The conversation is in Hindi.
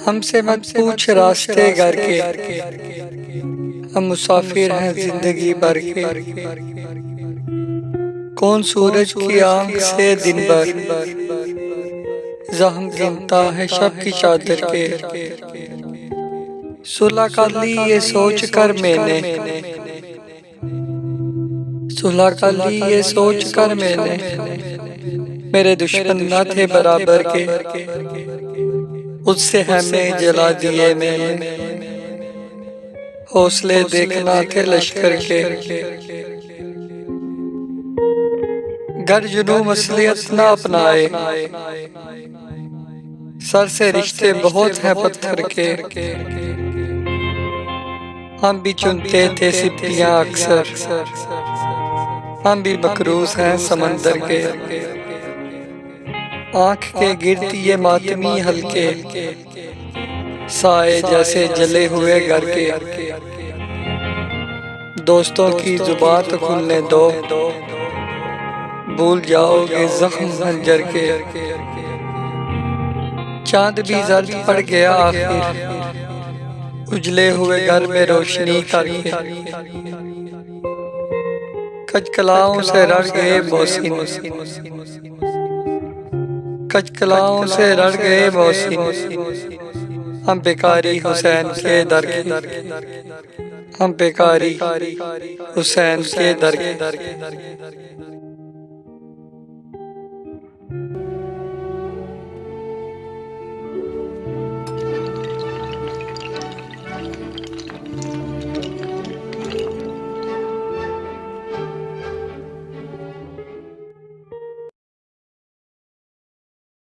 हमसे मत पूछ रास्ते घर के, हम मुसाफिर हैं जिंदगी भर के। कौन सूरज की आंख से दिन भर जख्म गिनता है शब की चादर के। सुलह कर ली ये सोच कर मैंने, सुलह कर ली ये सोच कर मैंने, मेरे दुश्मन न थे बराबर के, उससे हमें जला दिए मैंने। हौसले देखना थे लश्कर के, गर जुनू मसलियत न अपनाए, सर से रिश्ते बहुत हैं पत्थर के। हम भी चुनते थे सिपियां अक्सर, हम भी मकरूज हैं समंदर के। आंख के गिरती ये मातमी हल्के, साए जैसे जले हुए घर के। दोस्तों की जुबान तो खुलने दो, भूल जाओगे जख्म खंजर के। चांद भी जर्द पड़ गया आखिर, उजले हुए घर में रोशनी करके। कचकलाओं से रड़ गए मोहसिन, कचकलाओं से रड़ गए मोहसिन, हम बेकारी हुसैन के दर के, हम बेकारी हुसैन के दर के।